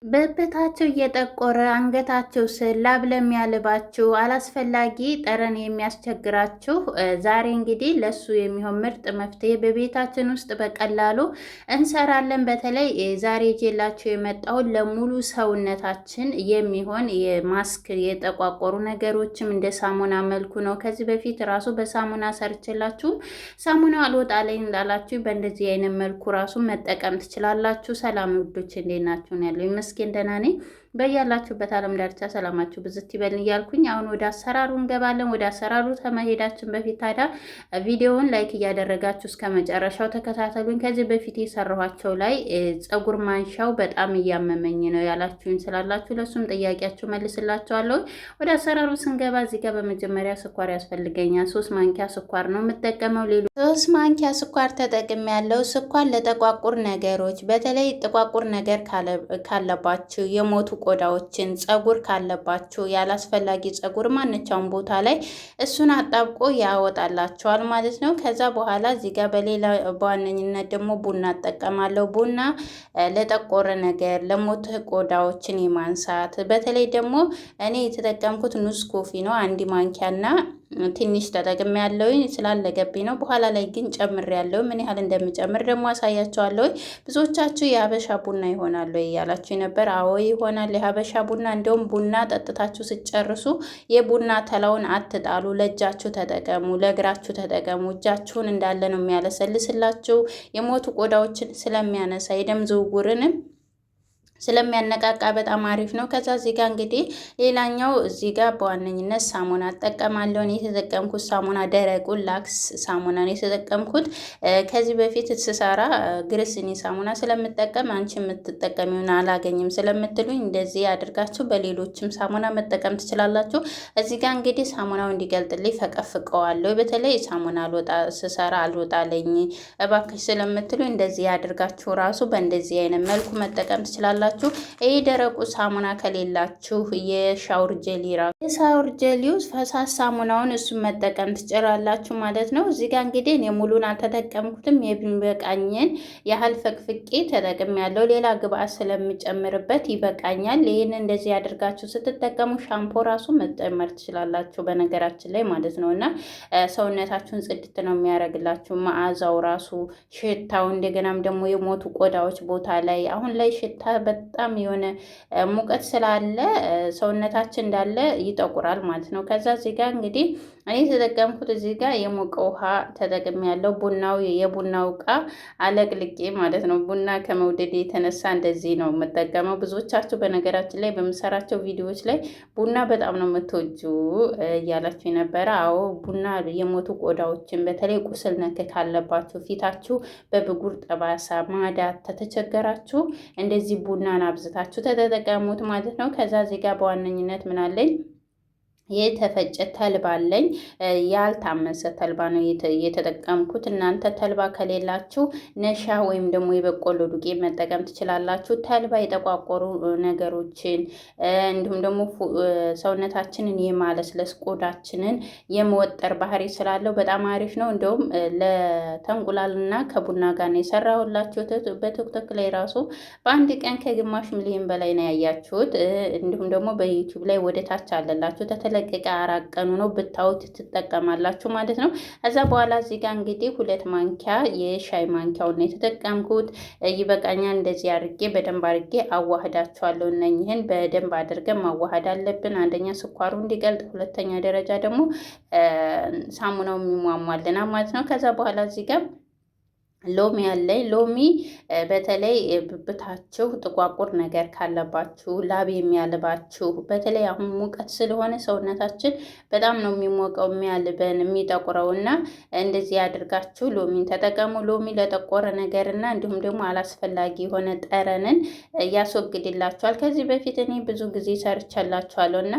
ብብታቸው እየጠቆረ አንገታቸው ስር ላብ ለሚያልባችሁ አላስፈላጊ ጠረን የሚያስቸግራችሁ ዛሬ እንግዲህ ለሱ የሚሆን ምርጥ መፍትሄ በቤታችን ውስጥ በቀላሉ እንሰራለን። በተለይ ዛሬ ይዤላችሁ የመጣውን ለሙሉ ሰውነታችን የሚሆን የማስክ የጠቋቆሩ ነገሮችም እንደ ሳሙና መልኩ ነው። ከዚህ በፊት ራሱ በሳሙና ሰርችላችሁ ሳሙና አልወጣለኝ እንዳላችሁ በእንደዚህ አይነት መልኩ ራሱ መጠቀም ትችላላችሁ። ሰላም ውዶች፣ እንዴት ናችሁ? ነው ያለው መስኪን ደህና ነኝ። በያላችሁበት ዓለም ዳርቻ ሰላማችሁ ብዝት ይበልን እያልኩኝ አሁን ወደ አሰራሩ እንገባለን። ወደ አሰራሩ ከመሄዳችን በፊት ታዲያ ቪዲዮውን ላይክ እያደረጋችሁ እስከ መጨረሻው ተከታተሉኝ። ከዚህ በፊት የሰራኋቸው ላይ ፀጉር ማንሻው በጣም እያመመኝ ነው ያላችሁኝ ስላላችሁ ለሱም ጥያቄያችሁ መልስላችኋለሁ። ወደ አሰራሩ ስንገባ እዚህ ጋር በመጀመሪያ ስኳር ያስፈልገኛል። 3 ማንኪያ ስኳር ነው የምጠቀመው። 3 ማንኪያ ስኳር ተጠቅሜ ያለው ስኳር ለጠቋቁር ነገሮች በተለይ ጥቋቁር ነገር ካለባችሁ የሞቱ ቆዳዎችን ፀጉር ካለባችሁ ያላስፈላጊ ፀጉር ማንኛውም ቦታ ላይ እሱን አጣብቆ ያወጣላቸዋል ማለት ነው። ከዛ በኋላ እዚህ ጋር በሌላ በዋነኝነት ደግሞ ቡና እጠቀማለሁ። ቡና ለጠቆረ ነገር ለሞት ቆዳዎችን የማንሳት በተለይ ደግሞ እኔ የተጠቀምኩት ኑስ ኮፊ ነው 1 ማንኪያና ትንሽ ተጠቅሜ ያለውኝ ስላለገብኝ ነው። በኋላ ላይ ግን ጨምሬ ያለው ምን ያህል እንደምጨምር ደግሞ አሳያቸዋለሁ። ብዙዎቻችሁ የሀበሻ ቡና ይሆናል እያላችሁ ነበር። አዎ ይሆናል የሀበሻ ቡና። እንደውም ቡና ጠጥታችሁ ስጨርሱ የቡና ተላውን አትጣሉ፣ ለእጃችሁ ተጠቀሙ፣ ለእግራችሁ ተጠቀሙ። እጃችሁን እንዳለ ነው የሚያለሰልስላችሁ። የሞቱ ቆዳዎችን ስለሚያነሳ የደም ዝውውርንም ስለሚያነቃቃ በጣም አሪፍ ነው። ከዛ እዚህ ጋር እንግዲህ ሌላኛው እዚህ ጋር በዋነኝነት ሳሙና እጠቀማለሁ። የተጠቀምኩት ሳሙና ደረቁን ላክስ ሳሙና ነው የተጠቀምኩት። ከዚህ በፊት ስሰራ ግሪሲሊ ሳሙና ስለምጠቀም አንቺ የምትጠቀሚውን አላገኝም ስለምትሉኝ እንደዚህ አድርጋችሁ በሌሎችም ሳሙና መጠቀም ትችላላችሁ። እዚህ ጋር እንግዲህ ሳሙናው እንዲገልጥልኝ ፈቀፍቀዋለሁ። በተለይ ሳሙና ስሰራ አልወጣለኝ እባክሽ ስለምትሉኝ እንደዚህ አድርጋችሁ ራሱ በእንደዚህ አይነት መልኩ መጠቀም ትችላላችሁ። ይህ ደረቁ ሳሙና ከሌላችሁ የሻውር ጀሊ የሻውር ጀሊው ፈሳሽ ሳሙናውን እሱን መጠቀም ትችላላችሁ ማለት ነው። እዚህ ጋር እንግዲህ እኔ ሙሉን አልተጠቀምኩትም። የሚበቃኝን ያህል ፈቅፍቄ ተጠቅም ያለው ሌላ ግብአት ስለምጨምርበት ይበቃኛል። ይህን እንደዚህ አድርጋችሁ ስትጠቀሙ ሻምፖ ራሱ መጨመር ትችላላችሁ በነገራችን ላይ ማለት ነው። እና ሰውነታችሁን ጽድት ነው የሚያደርግላችሁ። መዓዛው ራሱ ሽታው፣ እንደገናም ደግሞ የሞቱ ቆዳዎች ቦታ ላይ አሁን ላይ ሽታ በጣም የሆነ ሙቀት ስላለ ሰውነታችን እንዳለ ይጠቁራል ማለት ነው። ከዛ እዚህ ጋር እንግዲህ እኔ የተጠቀምኩት እዚህ ጋር የሞቀ ውሃ ተጠቅሜ ያለው የቡናው እቃ አለቅልቄ ማለት ነው። ቡና ከመውደድ የተነሳ እንደዚህ ነው የምጠቀመው። ብዙዎቻችሁ በነገራችን ላይ በምሰራቸው ቪዲዮዎች ላይ ቡና በጣም ነው የምትወጁ እያላችሁ የነበረ። አዎ ቡና የሞቱ ቆዳዎችን በተለይ ቁስል ነክ ካለባችሁ ፊታችሁ በብጉር ጠባሳ ማዳት ተተቸገራችሁ እንደዚህ ቡናን አብዝታችሁ ተጠቀሙት ማለት ነው። ከዛ እዚህ ጋር በዋነኝነት ምን አለኝ የተፈጨ ተልባ አለኝ። ያልታመሰ ተልባ ነው የተጠቀምኩት። እናንተ ተልባ ከሌላችሁ ነሻ ወይም ደግሞ የበቆሎ ዱቄት መጠቀም ትችላላችሁ። ተልባ የጠቋቆሩ ነገሮችን እንዲሁም ደግሞ ሰውነታችንን የማለስለስ ቆዳችንን የመወጠር ባህሪ ስላለው በጣም አሪፍ ነው። እንደውም ለተንቁላልና ከቡና ጋር ነው የሰራሁላችሁ። በቲክቶክ ላይ ራሱ በአንድ ቀን ከግማሽ ሚሊዮን በላይ ነው ያያችሁት። እንዲሁም ደግሞ በዩቲዩብ ላይ ወደ ታች አለላችሁ ለቀቀ 4 ቀኑ ነው ብታዩት ትጠቀማላችሁ ማለት ነው። ከዛ በኋላ እዚህ ጋር እንግዲህ 2 ማንኪያ የሻይ ማንኪያውን ነው የተጠቀምኩት። ይበቃኛል። እንደዚህ አድርጌ በደንብ አድርጌ አዋህዳቸዋለሁ። እነኝህን በደንብ አድርገን ማዋሃድ አለብን። አንደኛ ስኳሩ እንዲቀልጥ፣ ሁለተኛ ደረጃ ደግሞ ሳሙናው የሚሟሟልና ማለት ነው። ከዛ በኋላ እዚህ ጋር ሎሚ አለኝ። ሎሚ በተለይ ብብታችሁ ጥቋቁር ነገር ካለባችሁ፣ ላብ የሚያልባችሁ በተለይ አሁን ሙቀት ስለሆነ ሰውነታችን በጣም ነው የሚሞቀው የሚያልበን የሚጠቁረው እና እንደዚህ አድርጋችሁ ሎሚን ተጠቀሙ። ሎሚ ለጠቆረ ነገርና እንዲሁም ደግሞ አላስፈላጊ የሆነ ጠረንን ያስወግድላችኋል። ከዚህ በፊት እኔ ብዙ ጊዜ ሰርቻላችኋለሁ እና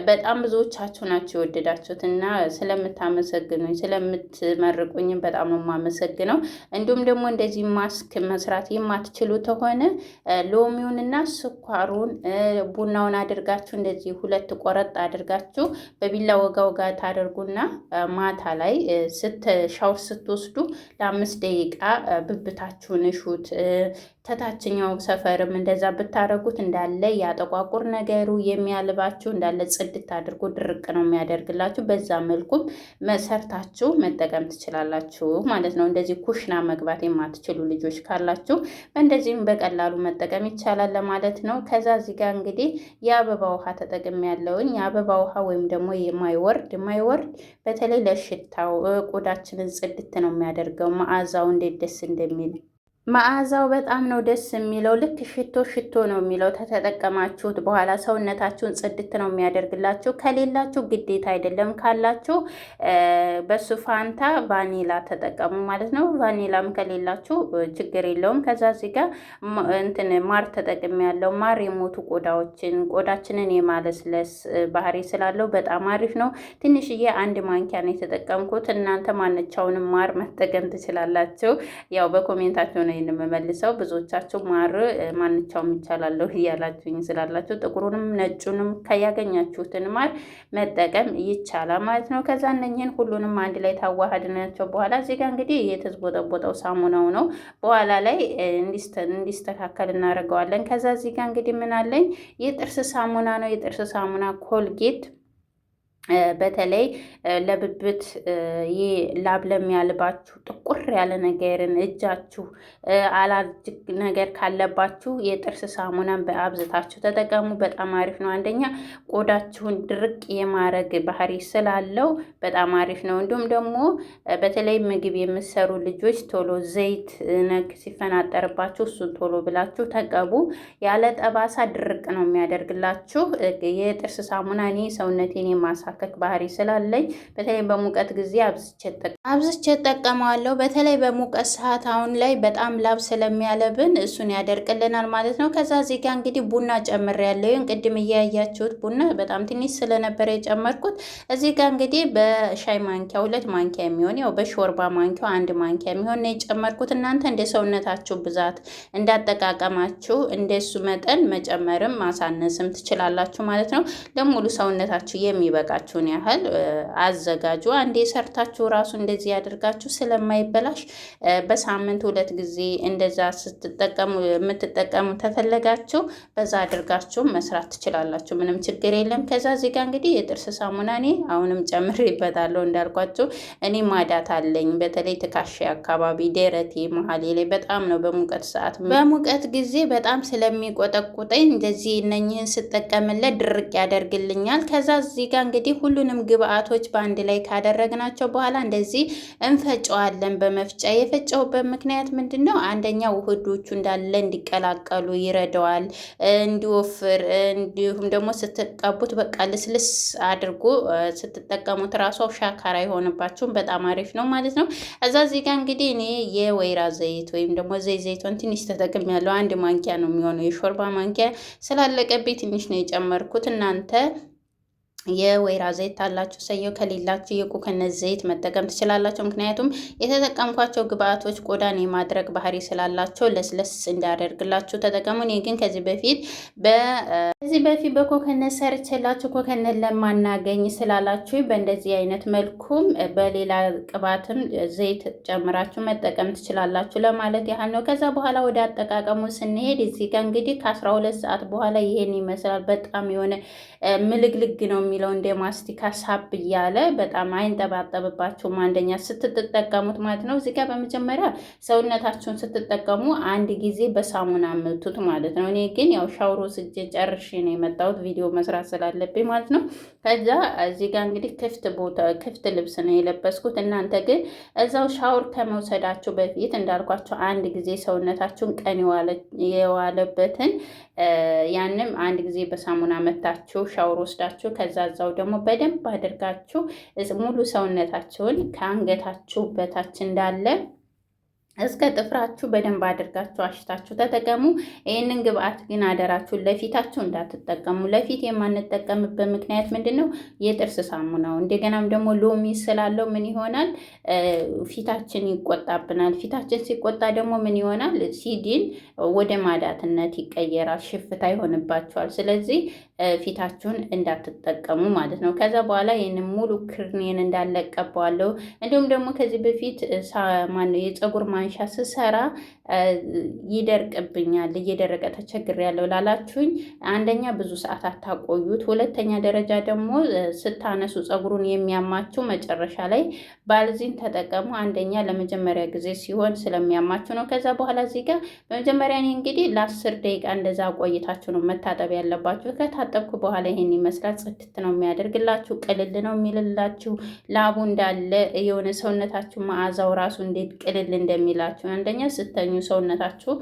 በጣም ብዙዎቻችሁ ናቸው የወደዳችሁት እና ስለምታመሰግኑኝ ስለምትመርቁኝ በጣም ነው የማመሰግነው። እንዲሁም ደግሞ እንደዚህ ማስክ መስራት የማትችሉ ከሆነ ሎሚውንና ስኳሩን ቡናውን አድርጋችሁ እንደዚህ 2 ቆረጥ አድርጋችሁ በቢላ ወጋ ወጋ ታደርጉና ማታ ላይ ሻወር ስትወስዱ ለ5 ደቂቃ ብብታችሁን እሹት። ከታችኛው ሰፈርም እንደዛ ብታረጉት እንዳለ ያጠቋቁር ነገሩ የሚያልባችሁ እንዳለ ጽድት አድርጎ ድርቅ ነው የሚያደርግላችሁ። በዛ መልኩም መሰርታችሁ መጠቀም ትችላላችሁ ማለት ነው። እንደዚህ ኩሽና መግባት የማትችሉ ልጆች ካላችሁ እንደዚህም በቀላሉ መጠቀም ይቻላል ለማለት ነው። ከዛ እዚህ ጋር እንግዲህ የአበባ ውሃ ተጠቅም ያለውኝ የአበባ ውሃ ወይም ደግሞ የማይወርድ በተለይ ለሽታው ቆዳችንን ጽድት ነው የሚያደርገው። መዓዛው እንዴት ደስ እንደሚል መዓዛው በጣም ነው ደስ የሚለው። ልክ ሽቶ ነው የሚለው። ተተጠቀማችሁት በኋላ ሰውነታችሁን ጽድት ነው የሚያደርግላችሁ። ከሌላችሁ ግዴታ አይደለም፣ ካላችሁ በሱ ፋንታ ቫኒላ ተጠቀሙ ማለት ነው። ቫኒላም ከሌላችሁ ችግር የለውም። ከዛ እዚህ ጋር ማር ተጠቅም ያለው ማር የሞቱ ቆዳችንን የማለስለስ ባህሪ ስላለው በጣም አሪፍ ነው። ትንሽዬ 1 ማንኪያ ነው የተጠቀምኩት። እናንተ ማንኛውንም ማር መጠቀም ትችላላችሁ። ያው በኮሜንታችሁ ነው የምመልሰው። ብዙዎቻችሁ ማር ማንኛውም ይቻላለሁ እያላችሁኝ ስላላችሁ ጥቁሩንም ነጩንም ከያገኛችሁትን ማር መጠቀም ይቻላል ማለት ነው። ከዛ እነኝህን ሁሉንም አንድ ላይ ታዋሃድናቸው በኋላ እዚህ ጋር እንግዲህ የተዝቦጠቦጠው ሳሙናው ነው። በኋላ ላይ እንዲስተካከል እናደርገዋለን። ከዛ እዚህ ጋር እንግዲህ ምን አለኝ የጥርስ ሳሙና ነው። የጥርስ ሳሙና ኮልጌት በተለይ ለብብት ላብ ለሚያልባችሁ ጥቁር ያለ ነገርን እጃችሁ አላርጅክ ነገር ካለባችሁ የጥርስ ሳሙናን በአብዝታችሁ ተጠቀሙ። በጣም አሪፍ ነው። አንደኛ ቆዳችሁን ድርቅ የማረግ ባህሪ ስላለው በጣም አሪፍ ነው። እንዲሁም ደግሞ በተለይ ምግብ የምሰሩ ልጆች ቶሎ ዘይት ነክ ሲፈናጠርባችሁ እሱን ቶሎ ብላችሁ ተቀቡ። ያለ ጠባሳ ድርቅ ነው የሚያደርግላችሁ። የጥርስ ሳሙና እኔ ሰውነቴን የማሳከክ ባህሪ ስላለኝ በተለይ በሙቀት ጊዜ አብዝቼ እጠቀመዋለሁ። በተለይ በሙቀት ሰዓት አሁን ላይ በጣም ላብ ስለሚያለብን እሱን ያደርቅልናል ማለት ነው። ከዛ እዚህ ጋር እንግዲህ ቡና ጨምሬያለሁ። ቅድም እያያችሁት ቡና በጣም ትንሽ ስለነበረ የጨመርኩት እዚህ ጋር እንግዲህ በሻይ ማንኪያ 2 ማንኪያ የሚሆን ያው በሾርባ ማንኪያ 1 ማንኪያ የሚሆን ነው የጨመርኩት። እናንተ እንደ ሰውነታችሁ ብዛት እንዳጠቃቀማችሁ እንደሱ መጠን መጨመርም ማሳነስም ትችላላችሁ ማለት ነው። ለሙሉ ሰውነታችሁ የሚበቃችሁን ያህል አዘጋጁ። አንዴ ሰርታችሁ ራሱ እንደዚህ ያደርጋችሁ ስለማይበላሽ በሳምንት 2 ጊዜ እንደዛ የምትጠቀሙ ተፈለጋችሁ በዛ አድርጋችሁ መስራት ትችላላችሁ። ምንም ችግር የለም። ከዛ እዚህ ጋር እንግዲህ የጥርስ ሳሙና እኔ አሁንም ጨምሬበታለሁ። እንዳልኳችሁ እኔ ማዳት አለኝ። በተለይ ትካሻ አካባቢ ደረቴ መሀሌ ላይ በጣም ነው በሙቀት ጊዜ በጣም ስለሚቆጠቁጠኝ እንደዚህ እነኝህን ስጠቀምለት ድርቅ ያደርግልኛል። ከዛ እዚህ ጋር እንግዲህ ሁሉንም ግብአቶች በአንድ ላይ ካደረግናቸው በኋላ እንደዚህ እንፈጨዋለን በመፍጫ። የፈጨውበት ምክንያት ምንድን ነው? አንደኛ ውህዶቹ እንዳለ እንዲቀላቀሉ ይረዳዋል፣ እንዲወፍር፣ እንዲሁም ደግሞ ስትቀቡት በቃ ልስልስ አድርጎ ስትጠቀሙት ራሱ ሻካራ የሆነባችሁም በጣም አሪፍ ነው ማለት ነው። እዛ እዚህ ጋር እንግዲህ እኔ የወይራ ዘይት ወይም ደግሞ ዘይቱን ትንሽ ተጠቅም ያለው 1 ማንኪያ ነው የሚሆነው። የሾርባ ማንኪያ ስላለቀብኝ ትንሽ ነው የጨመርኩት። እናንተ የወይራ ዘይት አላችሁ ሰየው፣ ከሌላችሁ የኮኮነት ዘይት መጠቀም ትችላላችሁ። ምክንያቱም የተጠቀምኳቸው ግብአቶች ቆዳን የማድረግ ባህሪ ስላላቸው ለስለስ እንዲያደርግላችሁ ተጠቀሙ። እኔ ግን ከዚህ በፊት በኮኮነት ሰርቼላችሁ ኮኮነት ለማናገኝ ስላላችሁ በእንደዚህ አይነት መልኩም በሌላ ቅባትም ዘይት ጨምራችሁ መጠቀም ትችላላችሁ ለማለት ያህል ነው። ከዛ በኋላ ወደ አጠቃቀሙ ስንሄድ እዚህ ጋር እንግዲህ ከ12 ሰዓት በኋላ ይሄን ይመስላል። በጣም የሆነ ምልግልግ ነው የሚለው እንደ ማስቲካ ሳብ እያለ በጣም አይንጠባጠብባችሁም። አንደኛ ስትጠቀሙት ማለት ነው። እዚህ ጋር በመጀመሪያ ሰውነታችሁን ስትጠቀሙ 1 ጊዜ በሳሙና ምቱት ማለት ነው። እኔ ግን ያው ሻውሮ ስጄ ጨርሼ ነው የመጣሁት ቪዲዮ መስራት ስላለብኝ ማለት ነው። ከዛ እዚህ ጋር እንግዲህ ክፍት ልብስ ነው የለበስኩት። እናንተ ግን እዛው ሻውር ከመውሰዳችሁ በፊት እንዳልኳችሁ 1 ጊዜ ሰውነታችሁን ቀን የዋለበትን ያንም 1 ጊዜ በሳሙና መታችሁ ሻውር ወስዳችሁ ከዛ እዛው ደግሞ በደንብ አድርጋችሁ ሙሉ ሰውነታችሁን ከአንገታችሁ በታች እንዳለ እስከ ጥፍራችሁ በደንብ አድርጋችሁ አሽታችሁ ተጠቀሙ። ይህንን ግብአት ግን አደራችሁን ለፊታችሁ እንዳትጠቀሙ። ለፊት የማንጠቀምበት ምክንያት ምንድን ነው? የጥርስ ሳሙናው እንደገናም ደግሞ ሎሚ ስላለው ምን ይሆናል? ፊታችን ይቆጣብናል። ፊታችን ሲቆጣ ደግሞ ምን ይሆናል? ሲዲን ወደ ማዳትነት ይቀየራል፣ ሽፍታ ይሆንባችኋል። ስለዚህ ፊታችሁን እንዳትጠቀሙ ማለት ነው። ከዛ በኋላ ይህንን ሙሉ ክርኔን እንዳለቀባዋለሁ። እንዲሁም ደግሞ ከዚህ በፊት የፀጉር ማንሻ ማንሻ ስሰራ ይደርቅብኛል፣ እየደረቀ ተቸግሬያለሁ ላላችሁኝ አንደኛ ብዙ ሰዓት አታቆዩት። ሁለተኛ ደረጃ ደግሞ ስታነሱ ፀጉሩን የሚያማችሁ መጨረሻ ላይ ባልዚን ተጠቀሙ። አንደኛ ለመጀመሪያ ጊዜ ሲሆን ስለሚያማችሁ ነው። ከዛ በኋላ እዚህ ጋር በመጀመሪያ እኔ እንግዲህ ለ10 ደቂቃ እንደዛ ቆይታችሁ ነው መታጠብ ያለባችሁ። ከታጠብኩ በኋላ ይሄን ይመስላል። ጽድት ነው የሚያደርግላችሁ፣ ቅልል ነው የሚልላችሁ። ላቡ እንዳለ የሆነ ሰውነታችሁ መዓዛው ራሱ እንዴት ቅልል እንደሚላችሁ አንደኛ ስተኙ ሰውነታችሁ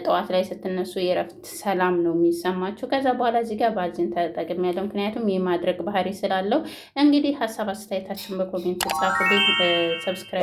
ጠዋት ላይ ስትነሱ የረፍት ሰላም ነው የሚሰማችሁ። ከዛ በኋላ እዚህ ጋር ባልዚን ተጠቅሜያለሁ፣ ምክንያቱም የማድረግ ባህሪ ስላለው። እንግዲህ ሀሳብ አስተያየታችሁን በኮሜንት ጻፉልኝ። ሰብስክራይብ